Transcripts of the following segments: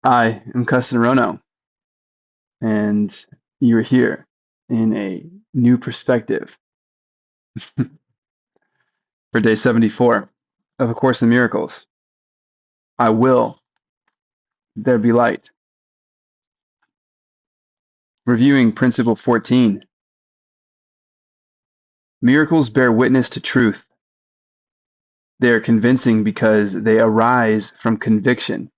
I am Kesten Rono, and you're here in a new perspective for day 74 of A Course in Miracles. I will, there be light. Reviewing Principle 14. Miracles bear witness to truth. They are convincing because they arise from conviction.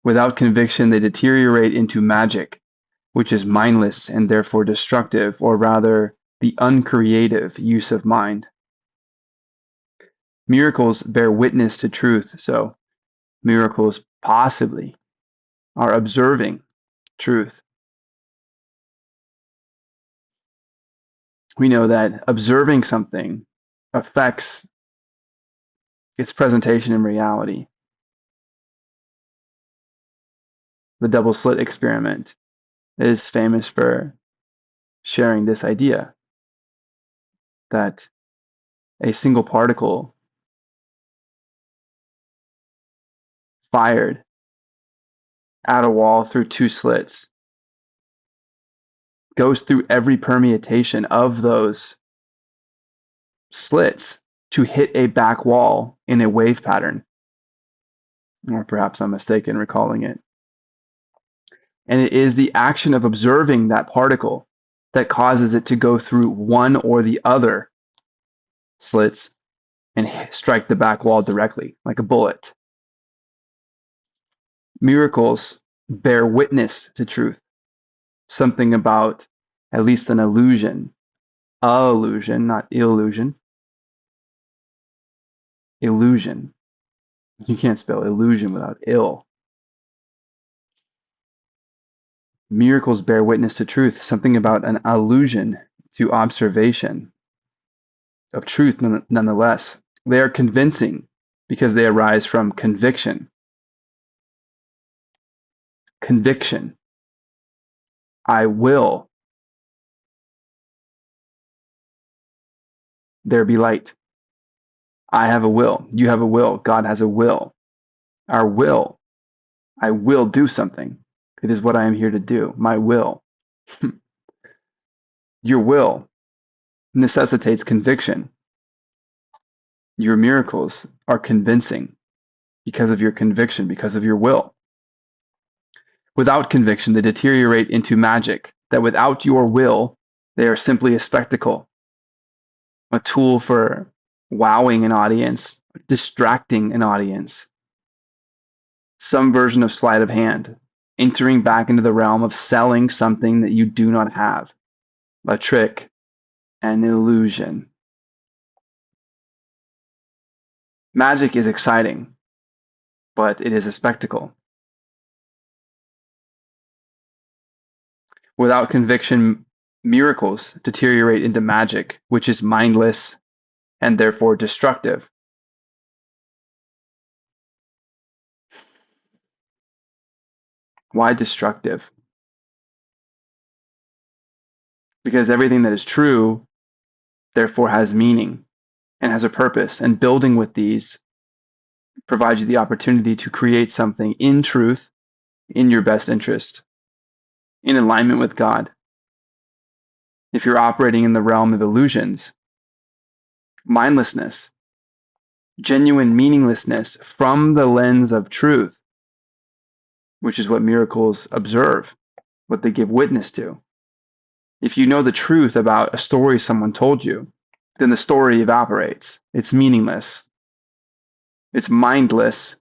Without conviction, they deteriorate into magic, which is mindless and therefore destructive, or rather, the uncreative use of mind. Miracles bear witness to truth, so miracles possibly are observing truth. We know that observing something affects its presentation in reality. The double slit experiment is famous for sharing this idea that a single particle fired at a wall through two slits goes through every permutation of those slits to hit a back wall in a wave pattern. Or perhaps I'm mistaken recalling it. And it is the action of observing that particle that causes it to go through one or the other slits and strike the back wall directly, like a bullet. Miracles bear witness to truth, something about at least an illusion, not illusion, illusion. You can't spell illusion without ill. Miracles bear witness to truth, something about an allusion to observation of truth nonetheless. They are convincing because they arise from conviction. Conviction. I will. There be light. I have a will. You have a will. God has a will. Our will. I will do something. It is what I am here to do. My will. Your will necessitates conviction. Your miracles are convincing because of your conviction, because of your will. Without conviction, they deteriorate into magic, that without your will, they are simply a spectacle, a tool for wowing an audience, distracting an audience, some version of sleight of hand, entering back into the realm of selling something that you do not have, a trick, an illusion. Magic is exciting, but it is a spectacle. Without conviction, miracles deteriorate into magic, which is mindless and therefore destructive. Why destructive? Because everything that is true therefore has meaning and has a purpose, and building with these provides you the opportunity to create something in truth, in your best interest, in alignment with God. If you're operating in the realm of illusions, mindlessness, genuine meaninglessness from the lens of truth, which is what miracles observe, what they give witness to. If you know the truth about a story someone told you, then the story evaporates. It's meaningless. It's mindless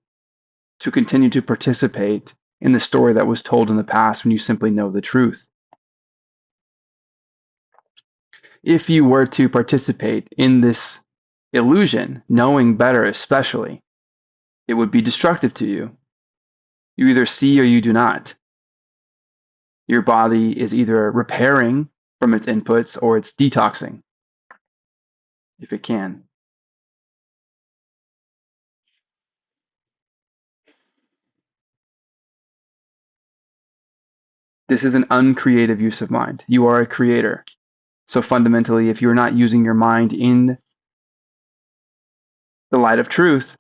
to continue to participate in the story that was told in the past when you simply know the truth. If you were to participate in this illusion, knowing better especially, it would be destructive to you. You either see or you do not. Your body is either repairing from its inputs or it's detoxing, if it can. This is an uncreative use of mind. You are a creator. So fundamentally, if you're not using your mind in the light of truth,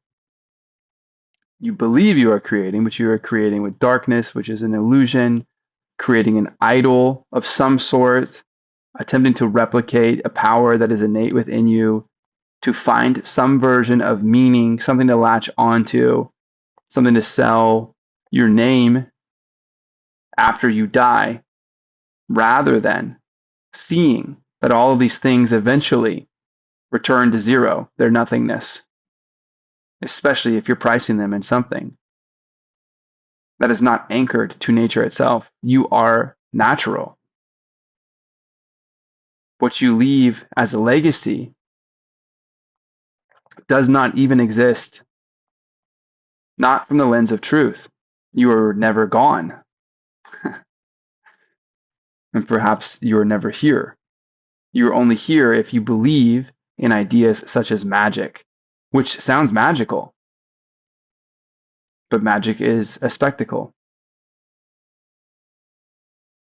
You believe you are creating, but you are creating with darkness, which is an illusion, creating an idol of some sort, attempting to replicate a power that is innate within you, to find some version of meaning, something to latch onto, something to sell your name after you die, rather than seeing that all of these things eventually return to zero, their nothingness, especially if you're pricing them in something that is not anchored to nature itself. You are natural. What you leave as a legacy does not even exist, not from the lens of truth. You are never gone, and perhaps you are never here. You are only here if you believe in ideas such as magic, which sounds magical, but magic is a spectacle.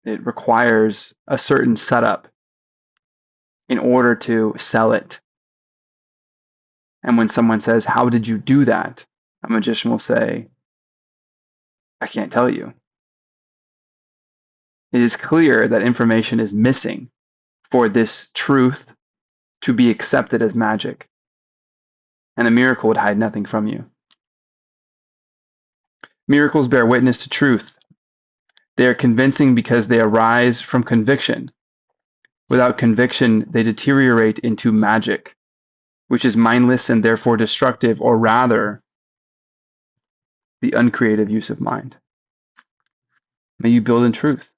It requires a certain setup in order to sell it. And when someone says, "How did you do that?" a magician will say, "I can't tell you." It is clear that information is missing for this truth to be accepted as magic, and a miracle would hide nothing from you. Miracles bear witness to truth. They are convincing because they arise from conviction. Without conviction, they deteriorate into magic, which is mindless and therefore destructive, or rather, the uncreative use of mind. May you build in truth.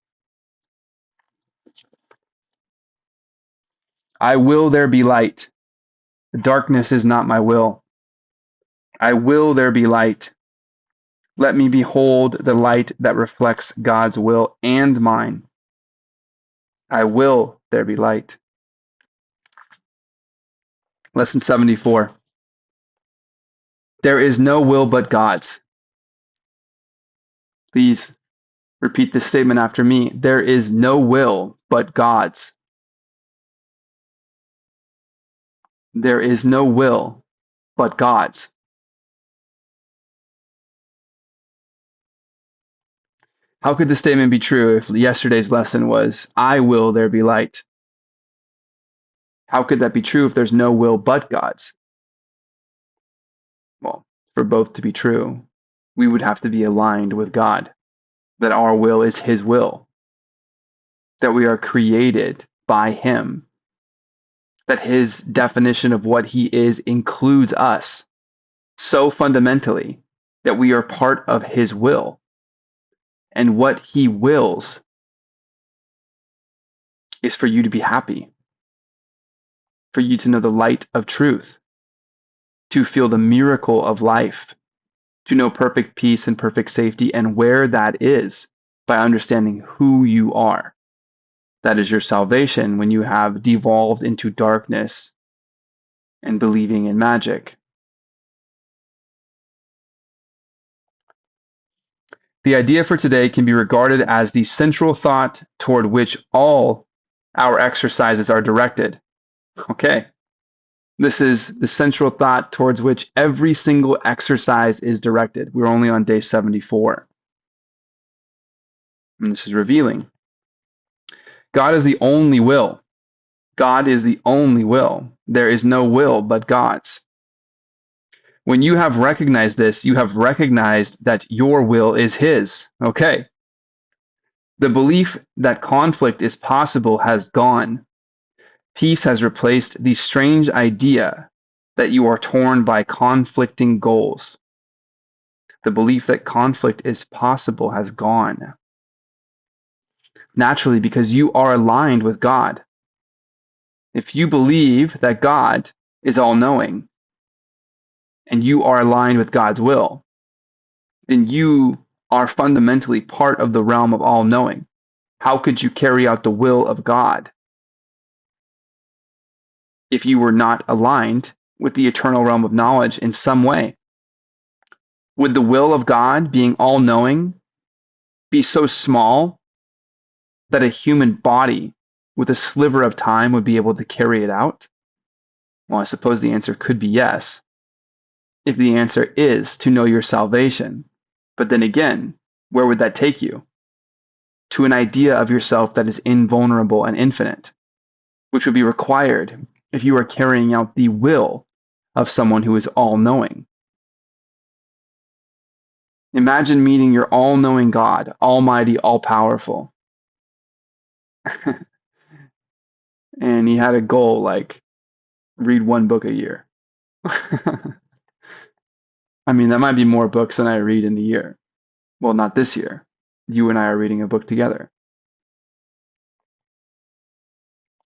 I will there be light. Darkness is not my will. I will there be light. Let me behold the light that reflects God's will and mine. I will there be light. Lesson 74. There is no will but God's. Please repeat this statement after me. There is no will but God's. There is no will but God's. How could this statement be true if yesterday's lesson was, I will there be light? How could that be true if there's no will but God's? Well, for both to be true, we would have to be aligned with God, that our will is His will, that we are created by Him, that His definition of what He is includes us so fundamentally that we are part of His will. And what He wills is for you to be happy, for you to know the light of truth, to feel the miracle of life, to know perfect peace and perfect safety, and where that is by understanding who you are. That is your salvation when you have devolved into darkness and believing in magic. The idea for today can be regarded as the central thought toward which all our exercises are directed. Okay. This is the central thought towards which every single exercise is directed. We're only on day 74. And this is revealing. God is the only will. God is the only will. There is no will but God's. When you have recognized this, you have recognized that your will is His. Okay. The belief that conflict is possible has gone. Peace has replaced the strange idea that you are torn by conflicting goals. The belief that conflict is possible has gone. Naturally, because you are aligned with God. If you believe that God is all-knowing and you are aligned with God's will, then you are fundamentally part of the realm of all-knowing. How could you carry out the will of God if you were not aligned with the eternal realm of knowledge in some way? Would the will of God, being all-knowing, be so small that a human body with a sliver of time would be able to carry it out? Well, I suppose the answer could be yes. if the answer is to know your salvation. But then again, where would that take you? To an idea of yourself that is invulnerable and infinite, which would be required if you are carrying out the will of someone who is all-knowing. Imagine meeting your all-knowing God, almighty, all-powerful. And he had a goal like read one book a year. I mean, that might be more books than I read in a year. Well, not this year. You and I are reading a book together.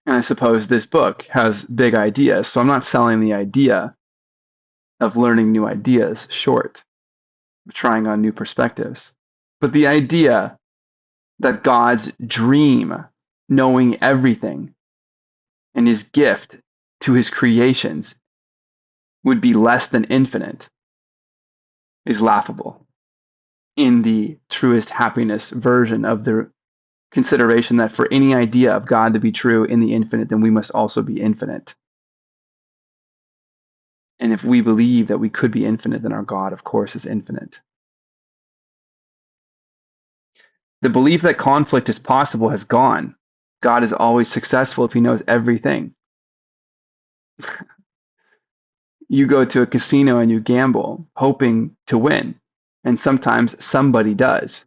And I suppose this book has big ideas, so I'm not selling the idea of learning new ideas short, trying on new perspectives. But the idea that God's dream, knowing everything, and his gift to his creations would be less than infinite is laughable in the truest happiness version of the consideration that for any idea of God to be true in the infinite, then we must also be infinite. And if we believe that we could be infinite, then our God, of course, is infinite. The belief that conflict is possible has gone. God is always successful if he knows everything. You go to a casino and you gamble, hoping to win, and sometimes somebody does,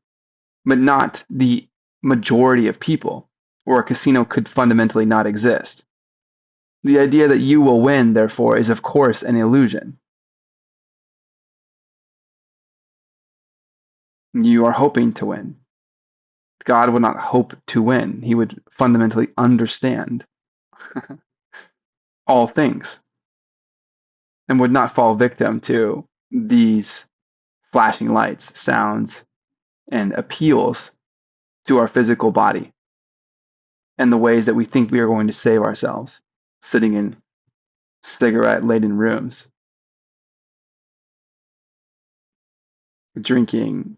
but not the majority of people, or a casino could fundamentally not exist. The idea that you will win, therefore, is of course an illusion. You are hoping to win. God would not hope to win. He would fundamentally understand all things and would not fall victim to these flashing lights, sounds, and appeals to our physical body and the ways that we think we are going to save ourselves, sitting in cigarette-laden rooms, drinking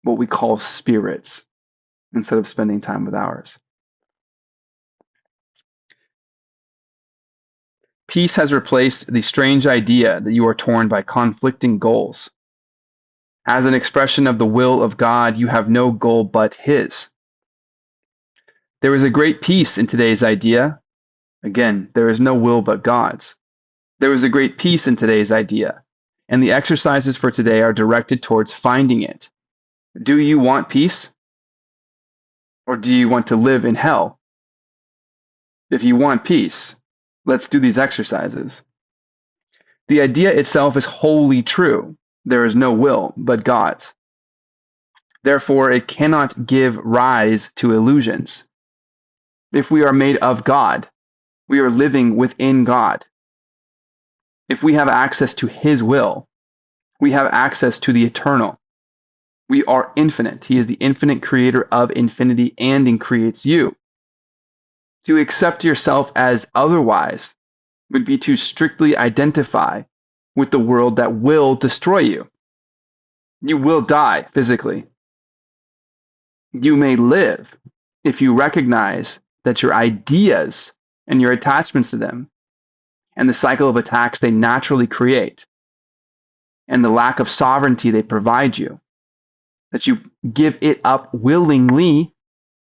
what we call spirits instead of spending time with ours. Peace has replaced the strange idea that you are torn by conflicting goals. As an expression of the will of God, you have no goal but his. There is a great peace in today's idea. Again, there is no will but God's. There is a great peace in today's idea, and the exercises for today are directed towards finding it. Do you want peace? Or do you want to live in hell? If you want peace, let's do these exercises. The idea itself is wholly true. There is no will but God's. Therefore, it cannot give rise to illusions. If we are made of God, we are living within God. If we have access to his will, we have access to the eternal. We are infinite. He is the infinite creator of infinity and creates you. To accept yourself as otherwise would be to strictly identify with the world that will destroy you. You will die physically. You may live if you recognize that your ideas and your attachments to them and the cycle of attacks they naturally create and the lack of sovereignty they provide you, that you give it up willingly.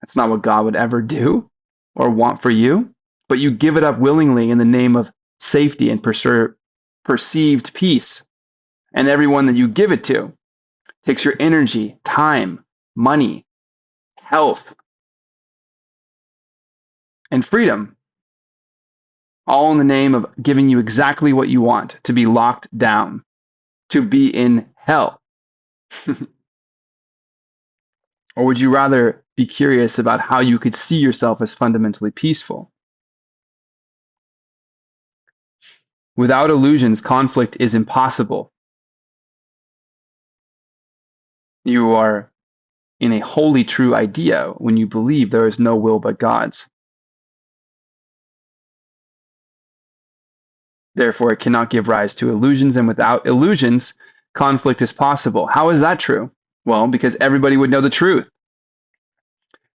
That's not what God would ever do or want for you, but you give it up willingly in the name of safety and perceived peace. And everyone that you give it to takes your energy, time, money, health, and freedom, all in the name of giving you exactly what you want, to be locked down, to be in hell. Or would you rather be curious about how you could see yourself as fundamentally peaceful? Without illusions, conflict is impossible. You are in a wholly true idea when you believe there is no will but God's. Therefore, it cannot give rise to illusions, and without illusions, conflict is possible. How is that true? Well, because everybody would know the truth.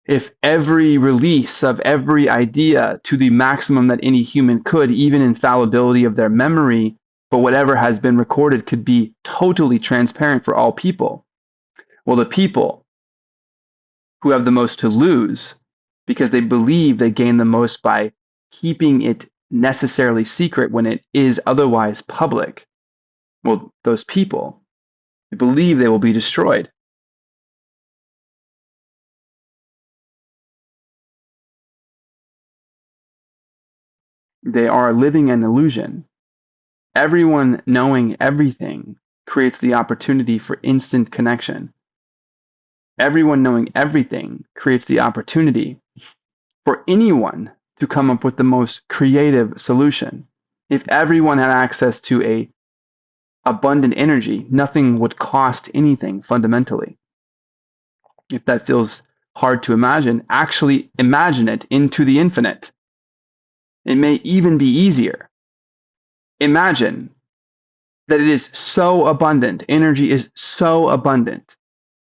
If every release of every idea to the maximum that any human could, even infallibility of their memory, But whatever has been recorded could be totally transparent for all people. Well, the people who have the most to lose because they believe they gain the most by keeping it necessarily secret when it is otherwise public. Well, those people believe they will be destroyed. They are living an illusion. Everyone knowing everything creates the opportunity for instant connection. Everyone knowing everything creates the opportunity for anyone to come up with the most creative solution. If everyone had access to a abundant energy, nothing would cost anything fundamentally. If that feels hard to imagine, actually imagine it into the infinite. It may even be easier. Imagine that it is so abundant, energy is so abundant,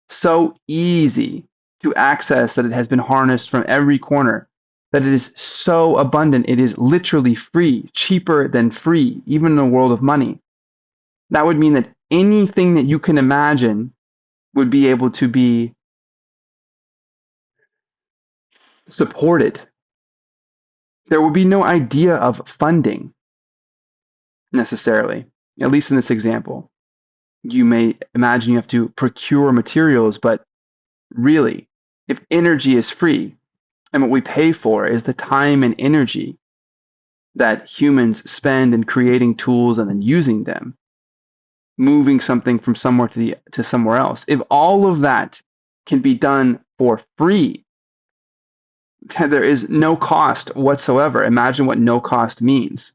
so easy to access that it has been harnessed from every corner, that it is so abundant, it is literally free, cheaper than free, even in the world of money. That would mean that anything that you can imagine would be able to be supported. There would be no idea of funding necessarily, at least in this example. You may imagine you have to procure materials, but really, if energy is free and what we pay for is the time and energy that humans spend in creating tools and then using them, moving something from somewhere to somewhere else, if all of that can be done for free, there is no cost whatsoever. Imagine what no cost means.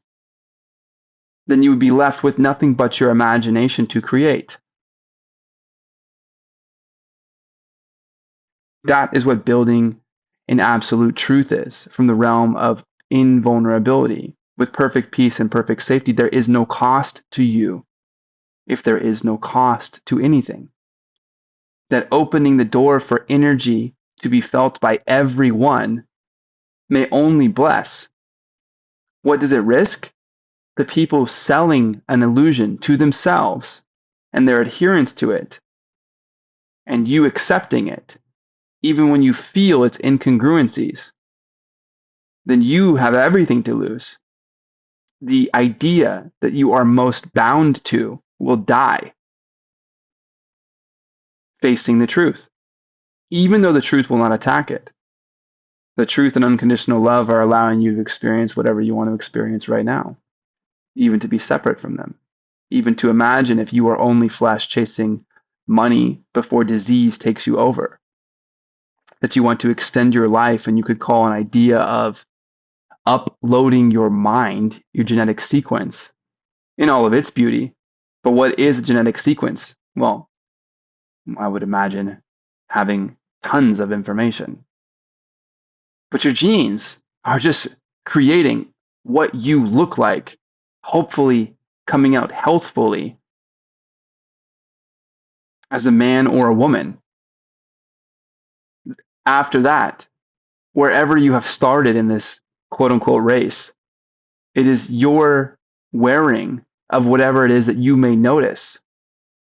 Then you would be left with nothing but your imagination to create. That is what building an absolute truth is, from the realm of invulnerability. With perfect peace and perfect safety, there is no cost to you if there is no cost to anything. That opening the door for energy to be felt by everyone may only bless. What does it risk? The people selling an illusion to themselves and their adherence to it, and you accepting it, even when you feel its incongruencies, then you have everything to lose. The idea that you are most bound to will die facing the truth, even though the truth will not attack it. The truth and unconditional love are allowing you to experience whatever you want to experience right now, even to be separate from them, even to imagine if you are only flesh chasing money before disease takes you over, that you want to extend your life, and you could call an idea of uploading your mind, your genetic sequence, in all of its beauty. But what is a genetic sequence? Well, I would imagine having tons of information. But your genes are just creating what you look like, hopefully coming out healthfully as a man or a woman. After that, wherever you have started in this quote unquote race, it is your wearing of whatever it is that you may notice,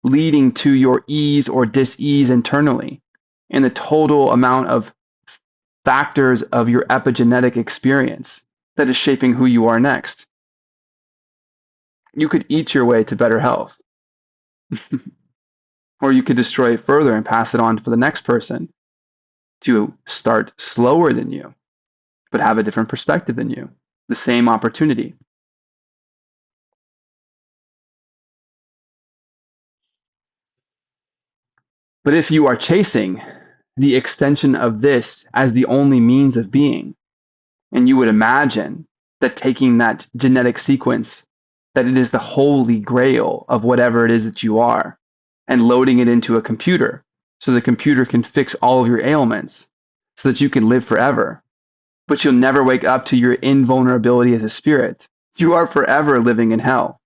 leading to your ease or dis-ease internally, and the total amount of factors of your epigenetic experience that is shaping who you are next. You could eat your way to better health, or you could destroy it further and pass it on for the next person to start slower than you, but have a different perspective than you. The same opportunity. But if you are chasing the extension of this as the only means of being, and you would imagine that taking that genetic sequence, that it is the holy grail of whatever it is that you are, and loading it into a computer so the computer can fix all of your ailments so that you can live forever. But you'll never wake up to your invulnerability as a spirit. You are forever living in hell.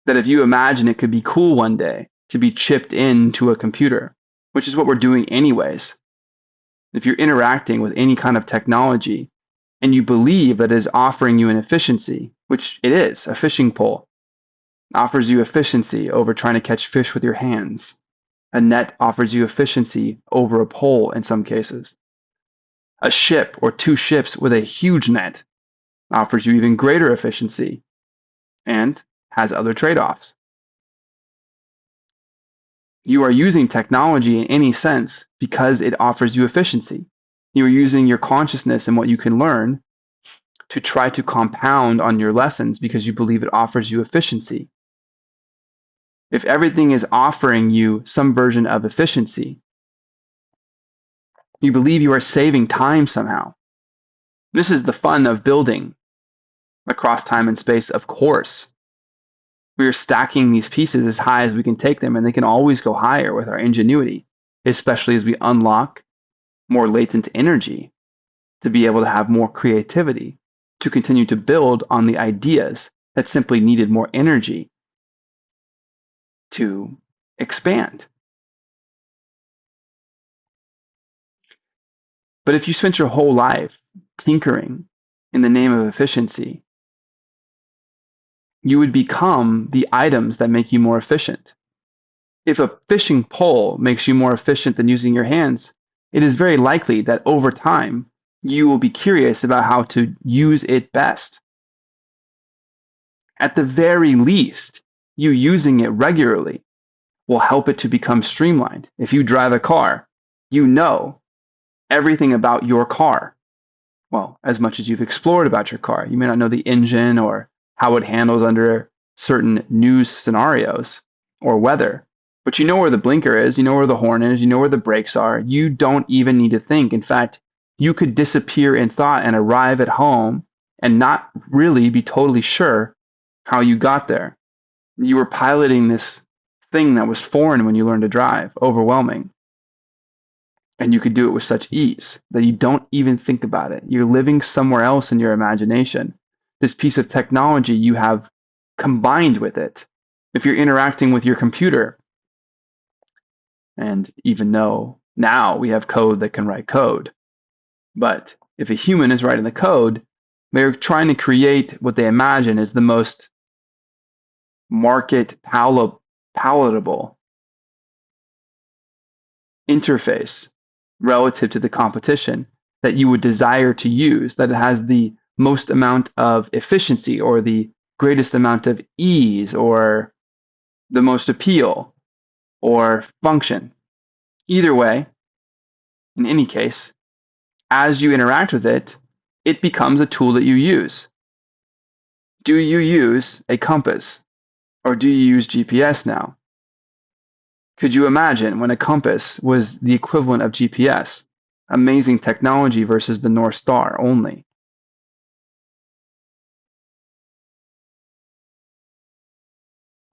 That if you imagine it could be cool one day to be chipped into a computer, which is what we're doing anyways. If you're interacting with any kind of technology and you believe that it is offering you an efficiency, which it is. A fishing pole offers you efficiency over trying to catch fish with your hands. A net offers you efficiency over a pole in some cases. A ship or two ships with a huge net offers you even greater efficiency and has other trade-offs. You are using technology in any sense because it offers you efficiency. You are using your consciousness and what you can learn to try to compound on your lessons because you believe it offers you efficiency. If everything is offering you some version of efficiency, you believe you are saving time somehow. This is the fun of building across time and space, of course. We are stacking these pieces as high as we can take them, and they can always go higher with our ingenuity, especially as we unlock more latent energy to be able to have more creativity, to continue to build on the ideas that simply needed more energy to expand. But if you spent your whole life tinkering in the name of efficiency, you would become the items that make you more efficient. If a fishing pole makes you more efficient than using your hands, it is very likely that over time you will be curious about how to use it best. At the very least, you using it regularly will help it to become streamlined. If you drive a car, you know everything about your car. Well, as much as you've explored about your car. You may not know the engine or how it handles under certain news scenarios or weather, but you know where the blinker is, you know where the horn is, you know where the brakes are. You don't even need to think. In fact, you could disappear in thought and arrive at home and not really be totally sure how you got there. You were piloting this thing that was foreign when you learned to drive, overwhelming. And you could do it with such ease that you don't even think about it. You're living somewhere else in your imagination. This piece of technology you have combined with it. If you're interacting with your computer, and even though now we have code that can write code, but if a human is writing the code, they're trying to create what they imagine is the most market palatable interface relative to the competition that you would desire to use, that it has the most amount of efficiency or the greatest amount of ease or the most appeal or function. Either way, in any case, as you interact with it, it becomes a tool that you use. Do you use a compass or do you use GPS now? Could you imagine when a compass was the equivalent of GPS? Amazing technology versus the North Star only.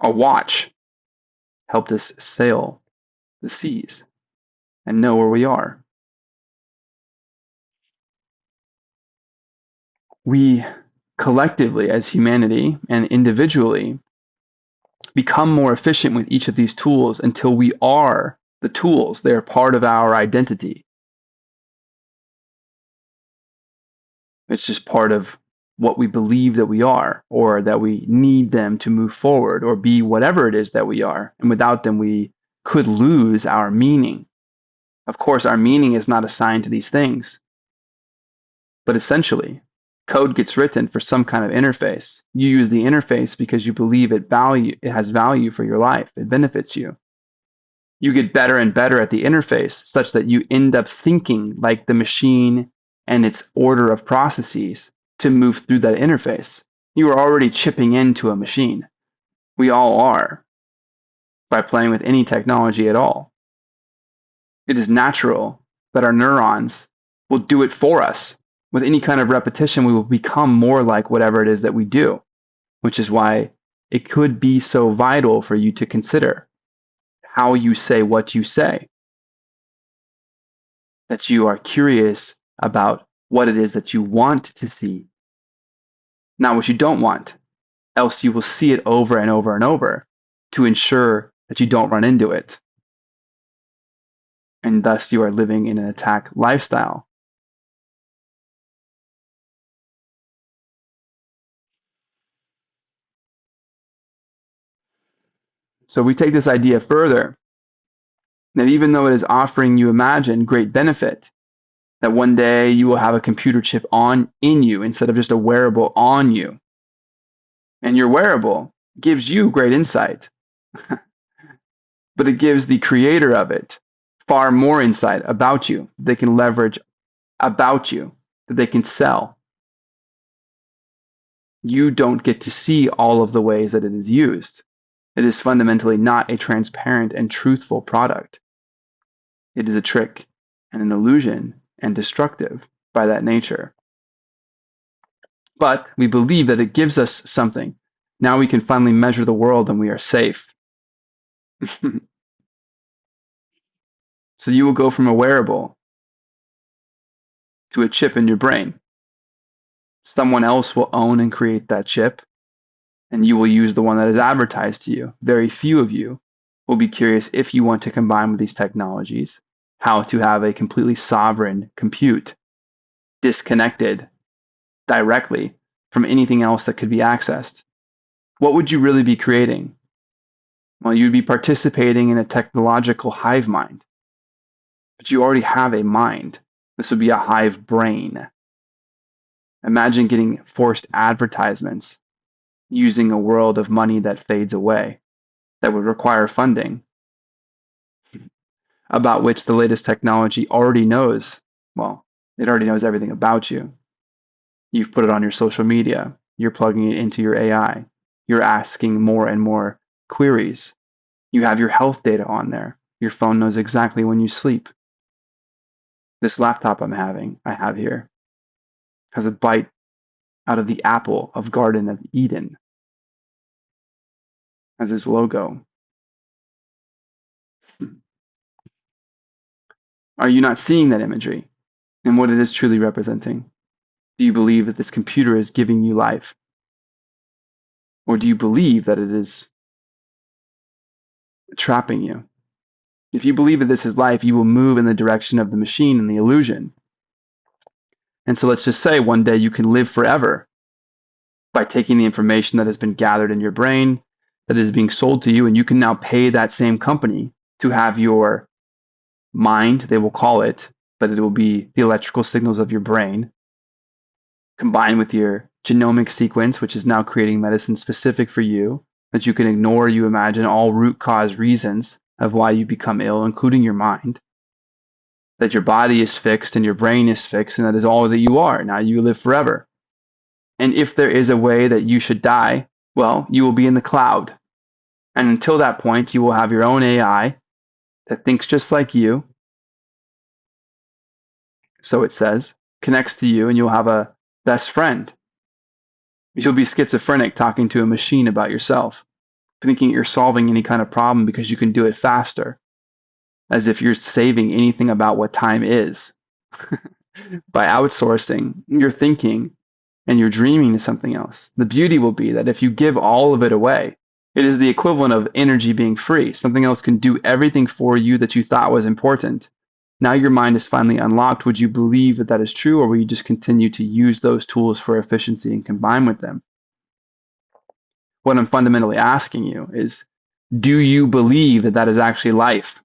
A watch helped us sail the seas and know where we are. We collectively, as humanity and individually, become more efficient with each of these tools until we are the tools. They are part of our identity. It's just part of what we believe that we are, or that we need them to move forward or be whatever it is that we are. And without them, we could lose our meaning. Of course, our meaning is not assigned to these things, but essentially, code gets written for some kind of interface. You use the interface because you believe it has value for your life. It benefits you. You get better and better at the interface such that you end up thinking like the machine and its order of processes to move through that interface. You are already chipping into a machine. We all are, by playing with any technology at all. It is natural that our neurons will do it for us. With any kind of repetition, we will become more like whatever it is that we do, which is why it could be so vital for you to consider how you say what you say, that you are curious about what it is that you want to see, not what you don't want, else you will see it over and over and over to ensure that you don't run into it. And thus you are living in an attack lifestyle. So we take this idea further, that even though it is offering you, imagine, great benefit, that one day you will have a computer chip in you instead of just a wearable on you. And your wearable gives you great insight, but it gives the creator of it far more insight about you. They can leverage about you, that they can sell. You don't get to see all of the ways that it is used. It is fundamentally not a transparent and truthful product. It is a trick and an illusion and destructive by that nature. But we believe that it gives us something. Now we can finally measure the world and we are safe. So you will go from a wearable to a chip in your brain. Someone else will own and create that chip, and you will use the one that is advertised to you. Very few of you will be curious, if you want to combine with these technologies, how to have a completely sovereign compute, disconnected directly from anything else that could be accessed. What would you really be creating? Well, you'd be participating in a technological hive mind, but you already have a mind. This would be a hive brain. Imagine getting forced advertisements using a world of money that fades away, that would require funding, about which the latest technology already knows. Well, it already knows everything about you. You've put it on your social media. You're plugging it into your AI. You're asking more and more queries. You have your health data on there. Your phone knows exactly when you sleep. This laptop I have here, has a bite out of the apple of Garden of Eden as its logo. Are you not seeing that imagery and what it is truly representing? Do you believe that this computer is giving you life? Or do you believe that it is trapping you? If you believe that this is life, you will move in the direction of the machine and the illusion. And so let's just say one day you can live forever by taking the information that has been gathered in your brain, that is being sold to you, and you can now pay that same company to have your mind, they will call it, but it will be the electrical signals of your brain, combined with your genomic sequence, which is now creating medicine specific for you, that you can ignore, you imagine, all root cause reasons of why you become ill, including your mind, that your body is fixed and your brain is fixed, and that is all that you are. Now you live forever. And if there is a way that you should die, well, you will be in the cloud. And until that point, you will have your own AI that thinks just like you. So it says, connects to you, and you'll have a best friend. You'll be schizophrenic talking to a machine about yourself, thinking you're solving any kind of problem because you can do it faster, as if you're saving anything about what time is. By outsourcing your thinking and your dreaming to something else. The beauty will be that if you give all of it away, it is the equivalent of energy being free. Something else can do everything for you that you thought was important. Now your mind is finally unlocked. Would you believe that that is true, or will you just continue to use those tools for efficiency and combine with them? What I'm fundamentally asking you is, do you believe that that is actually life?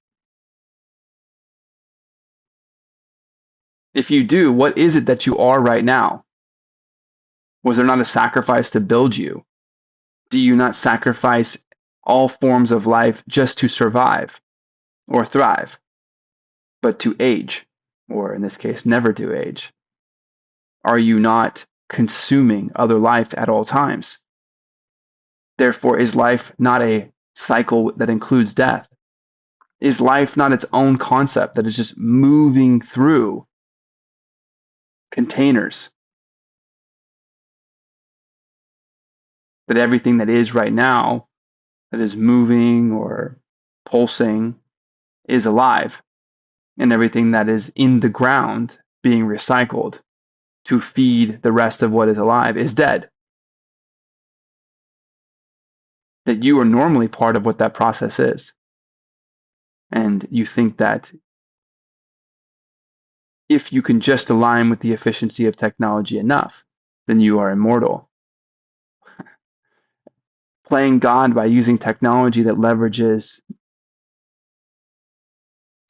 If you do, what is it that you are right now? Was there not a sacrifice to build you? Do you not sacrifice all forms of life just to survive or thrive, but to age, or in this case, never to age? Are you not consuming other life at all times? Therefore, is life not a cycle that includes death? Is life not its own concept that is just moving through containers? That everything that is right now, that is moving or pulsing, is alive, and everything that is in the ground being recycled to feed the rest of what is alive is dead. That you are normally part of what that process is. And you think that if you can just align with the efficiency of technology enough, then you are immortal. playing God by using technology that leverages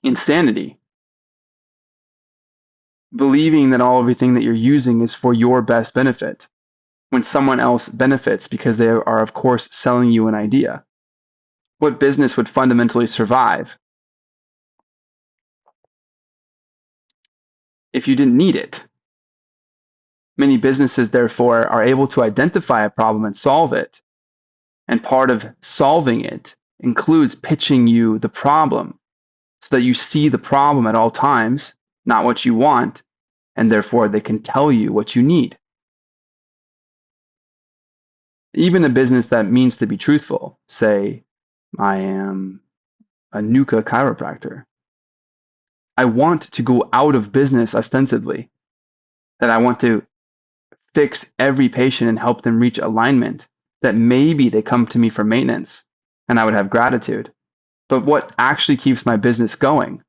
insanity, believing that everything that you're using is for your best benefit when someone else benefits because they are, of course, selling you an idea. What business would fundamentally survive if you didn't need it? Many businesses, therefore, are able to identify a problem and solve it. And part of solving it includes pitching you the problem so that you see the problem at all times, not what you want, and therefore they can tell you what you need. Even a business that means to be truthful, say, I am a Nuka chiropractor. I want to go out of business ostensibly, that I want to fix every patient and help them reach alignment, that maybe they come to me for maintenance and I would have gratitude. But what actually keeps my business going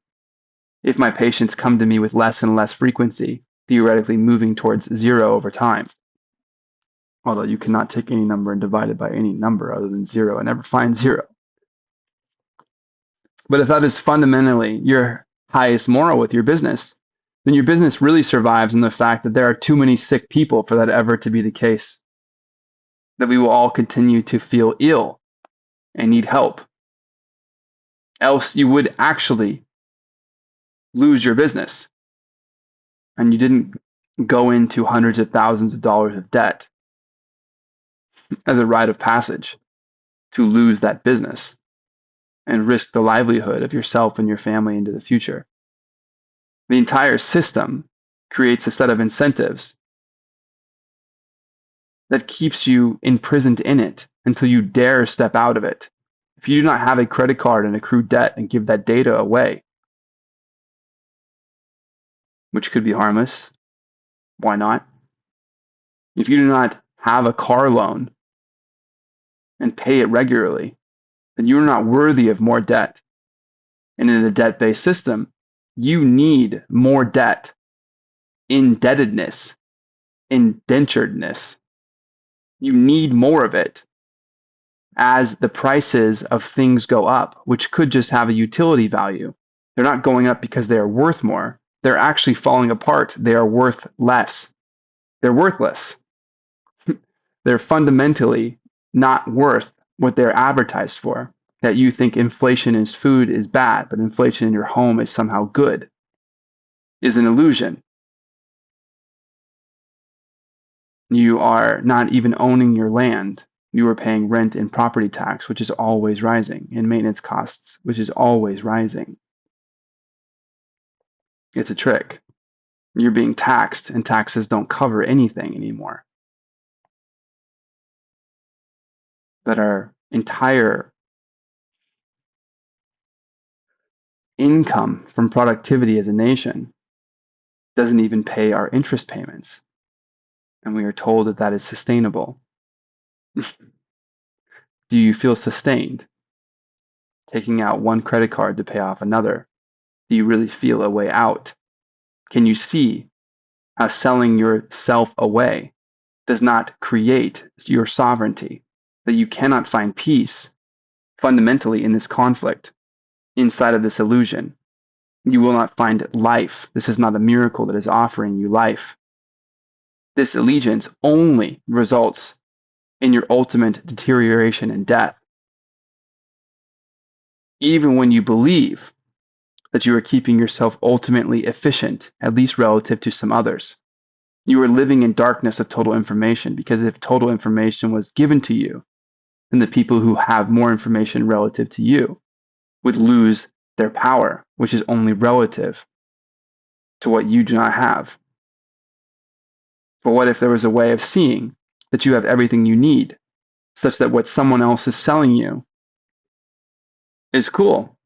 if my patients come to me with less and less frequency, theoretically moving towards zero over time? Although you cannot take any number and divide it by any number other than zero and never find zero. But if that is fundamentally your highest moral with your business, then your business really survives in the fact that there are too many sick people for that ever to be the case. That we will all continue to feel ill and need help. Else you would actually lose your business. And you didn't go into hundreds of thousands of dollars of debt as a rite of passage to lose that business and risk the livelihood of yourself and your family into the future. The entire system creates a set of incentives that keeps you imprisoned in it until you dare step out of it. If you do not have a credit card and accrue debt and give that data away, which could be harmless, why not? If you do not have a car loan and pay it regularly, then you are not worthy of more debt. And in a debt-based system, you need more debt, indebtedness, indenturedness. You need more of it as the prices of things go up, which could just have a utility value. They're not going up because they are worth more. They're actually falling apart. They are worth less. They're worthless. They're fundamentally not worth what they're advertised for. That you think inflation in food is bad, but inflation in your home is somehow good, is an illusion. You are not even owning your land. You are paying rent and property tax, which is always rising, and maintenance costs, which is always rising. It's a trick. You're being taxed, and taxes don't cover anything anymore. That our entire income from productivity as a nation doesn't even pay our interest payments. And we are told that that is sustainable. Do you feel sustained? Taking out one credit card to pay off another. Do you really feel a way out? Can you see how selling yourself away does not create your sovereignty? That you cannot find peace fundamentally in this conflict, inside of this illusion. You will not find life. This is not a miracle that is offering you life. This allegiance only results in your ultimate deterioration and death. Even when you believe that you are keeping yourself ultimately efficient, at least relative to some others, you are living in darkness of total information, because if total information was given to you, then the people who have more information relative to you would lose their power, which is only relative to what you do not have. But what if there was a way of seeing that you have everything you need, such that what someone else is selling you is cool,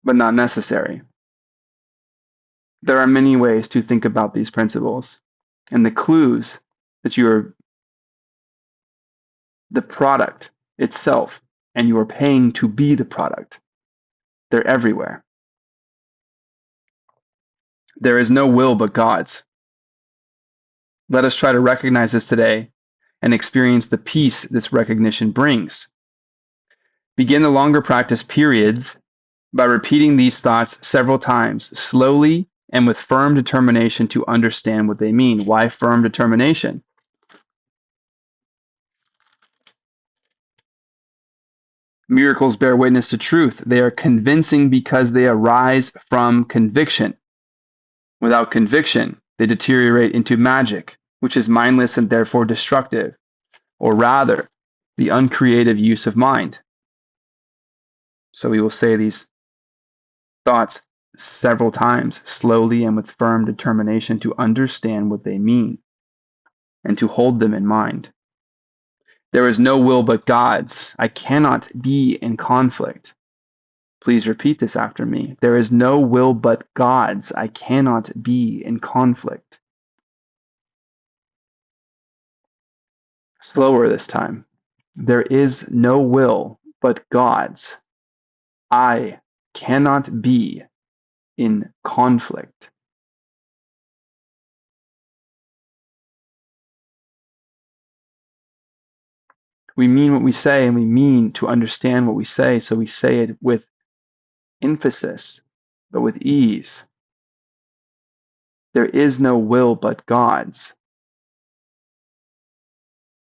but not necessary? There are many ways to think about these principles, and the clues that you are the product itself and you are paying to be the product, they're everywhere. There is no will but God's. Let us try to recognize this today and experience the peace this recognition brings. Begin the longer practice periods by repeating these thoughts several times, slowly and with firm determination to understand what they mean. Why firm determination? Miracles bear witness to truth. They are convincing because they arise from conviction. Without conviction, they deteriorate into magic, which is mindless and therefore destructive, or rather, the uncreative use of mind. So we will say these thoughts several times, slowly and with firm determination to understand what they mean and to hold them in mind. There is no will but God's. I cannot be in conflict. Please repeat this after me. There is no will but God's. I cannot be in conflict. Slower this time. There is no will but God's. I cannot be in conflict. We mean what we say, and we mean to understand what we say, so we say it with emphasis, but with ease. There is no will but God's.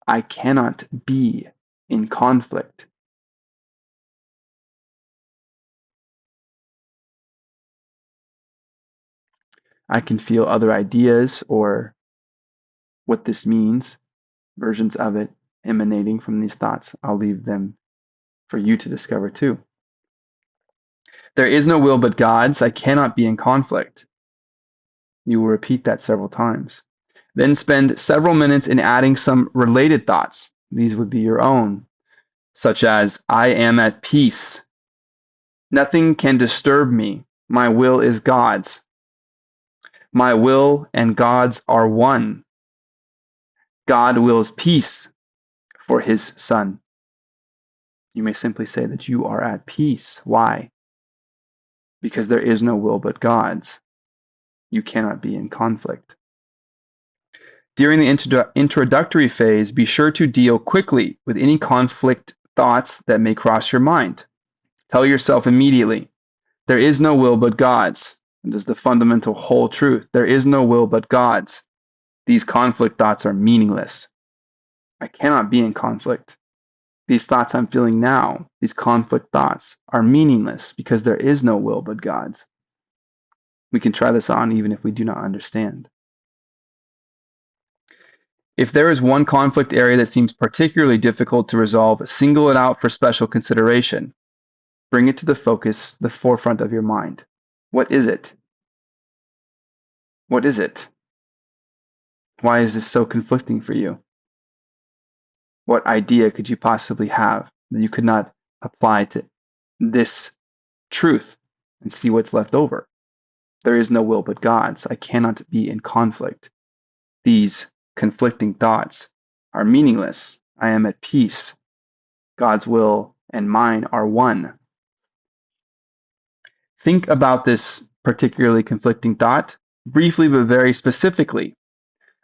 I cannot be in conflict. I can feel other ideas or what this means, versions of it emanating from these thoughts. I'll leave them for you to discover too. There is no will but God's. I cannot be in conflict. You will repeat that several times. Then spend several minutes in adding some related thoughts. These would be your own, such as, I am at peace. Nothing can disturb me. My will is God's. My will and God's are one. God wills peace for his Son. You may simply say that you are at peace. Why? Because there is no will but God's. You cannot be in conflict. During the introductory phase, be sure to deal quickly with any conflict thoughts that may cross your mind. Tell yourself immediately, there is no will but God's. And this is the fundamental whole truth. There is no will but God's. These conflict thoughts are meaningless. I cannot be in conflict. These thoughts I'm feeling now, these conflict thoughts, are meaningless because there is no will but God's. We can try this on even if we do not understand. If there is one conflict area that seems particularly difficult to resolve, single it out for special consideration. Bring it to the focus, the forefront of your mind. What is it? What is it? Why is this so conflicting for you? What idea could you possibly have that you could not apply to this truth and see what's left over? There is no will but God's. I cannot be in conflict. These conflicting thoughts are meaningless. I am at peace. God's will and mine are one. Think about this particularly conflicting thought briefly but very specifically.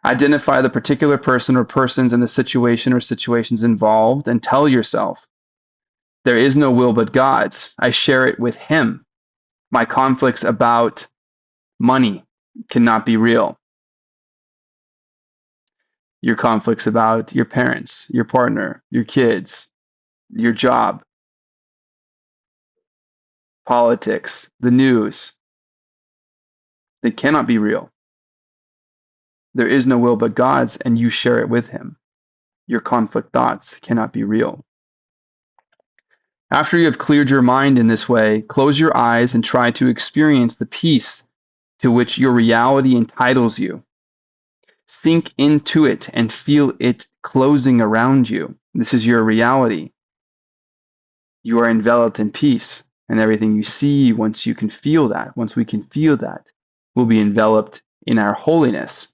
Identify the particular person or persons in the situation or situations involved and tell yourself, there is no will but God's. I share it with him. My conflicts about money cannot be real. Your conflicts about your parents, your partner, your kids, your job, politics, the news, they cannot be real. There is no will but God's, and you share it with him. Your conflict thoughts cannot be real. After you have cleared your mind in this way, close your eyes and try to experience the peace to which your reality entitles you. Sink into it and feel it closing around you. This is your reality. You are enveloped in peace, and everything you see, once we can feel that, will be enveloped in our holiness.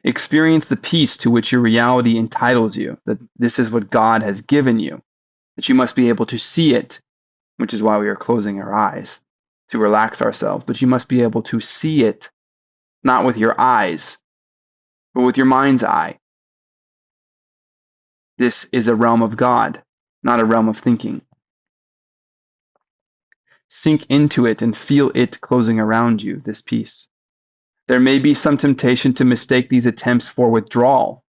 Experience the peace to which your reality entitles you, that this is what God has given you, that you must be able to see it, which is why we are closing our eyes, to relax ourselves. But you must be able to see it, not with your eyes, but with your mind's eye. This is a realm of God, not a realm of thinking. Sink into it and feel it closing around you, this peace. There may be some temptation to mistake these attempts for withdrawal,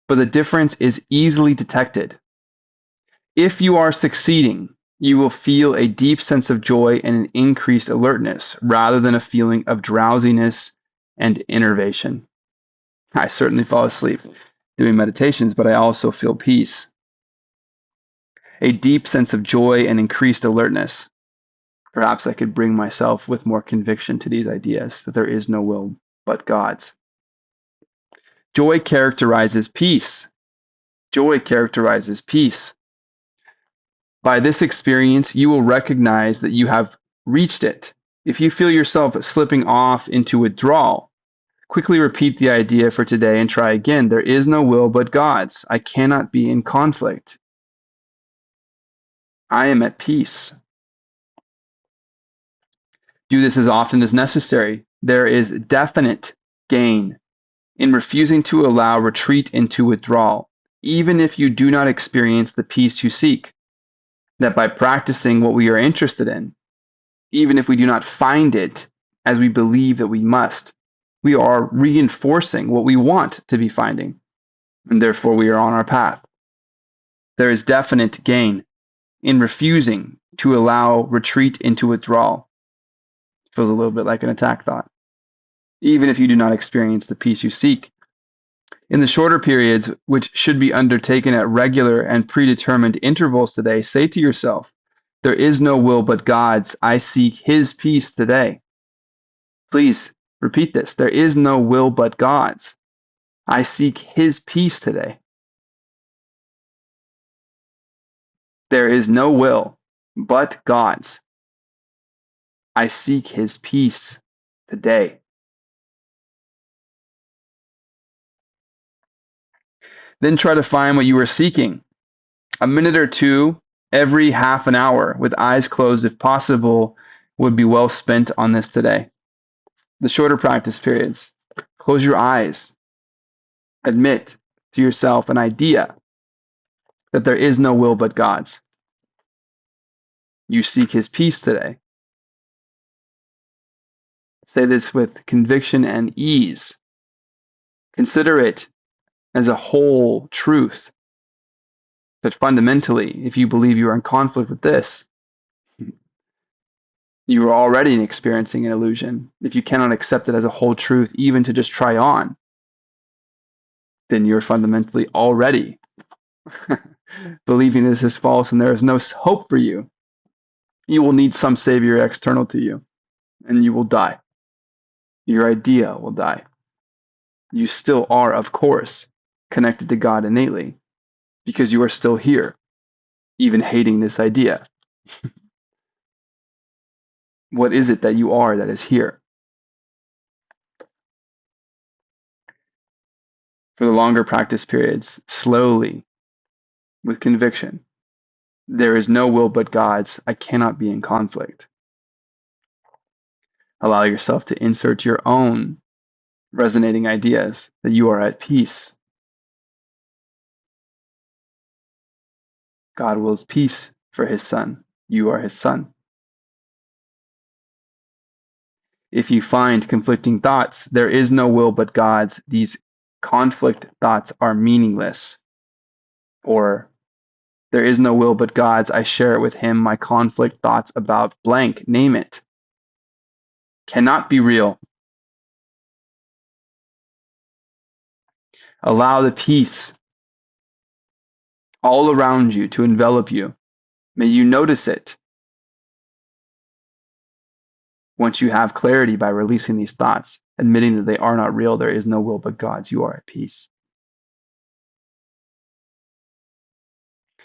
but the difference is easily detected. If you are succeeding, you will feel a deep sense of joy and an increased alertness rather than a feeling of drowsiness and innervation. I certainly fall asleep doing meditations, but I also feel peace. A deep sense of joy and increased alertness. Perhaps I could bring myself with more conviction to these ideas that there is no will but God's. Joy characterizes peace. Joy characterizes peace. By this experience, you will recognize that you have reached it. If you feel yourself slipping off into withdrawal, quickly repeat the idea for today and try again. There is no will but God's. I cannot be in conflict. I am at peace. Do this as often as necessary. There is definite gain in refusing to allow retreat into withdrawal, even if you do not experience the peace you seek. That by practicing what we are interested in, even if we do not find it as we believe that we must, we are reinforcing what we want to be finding, and therefore we are on our path. There is definite gain in refusing to allow retreat into withdrawal. Feels a little bit like an attack thought. Even if you do not experience the peace you seek. In the shorter periods, which should be undertaken at regular and predetermined intervals today, say to yourself, there is no will but God's. I seek His peace today. Please repeat this. There is no will but God's. I seek His peace today. There is no will but God's. I seek His peace today. Then try to find what you are seeking. A minute or two every half an hour, with eyes closed if possible, would be well spent on this today. The shorter practice periods, close your eyes. Admit to yourself an idea that there is no will but God's. You seek His peace today. Say this with conviction and ease. Consider it as a whole truth that fundamentally, if you believe you are in conflict with this, you are already experiencing an illusion. If you cannot accept it as a whole truth, even to just try on, then you're fundamentally already believing this is false and there is no hope for you. You will need some savior external to you, and you will die. Your idea will die. You still are, of course, connected to God innately, because you are still here, even hating this idea. What is it that you are that is here? For the longer practice periods, slowly, with conviction, there is no will but God's. I cannot be in conflict. Allow yourself to insert your own resonating ideas that you are at peace. God wills peace for His Son. You are His Son. If you find conflicting thoughts, there is no will but God's. These conflict thoughts are meaningless. Or, there is no will but God's. I share it with Him. My conflict thoughts about blank, name it, cannot be real. Allow the peace all around you to envelop you. May you notice it once you have clarity by releasing these thoughts, admitting that they are not real. There is no will but God's. You are at peace.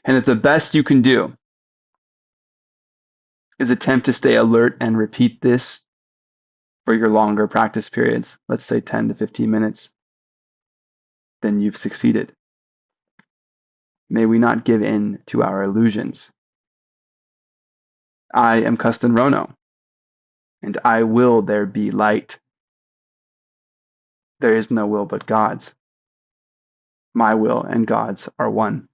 And if the best you can do is attempt to stay alert and repeat this for your longer practice periods, let's say 10 to 15 minutes, then you've succeeded. May we not give in to our illusions. I am Kesten Rono, and I will there be light. There is no will but God's. My will and God's are one.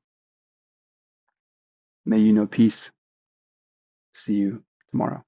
May you know peace. See you tomorrow.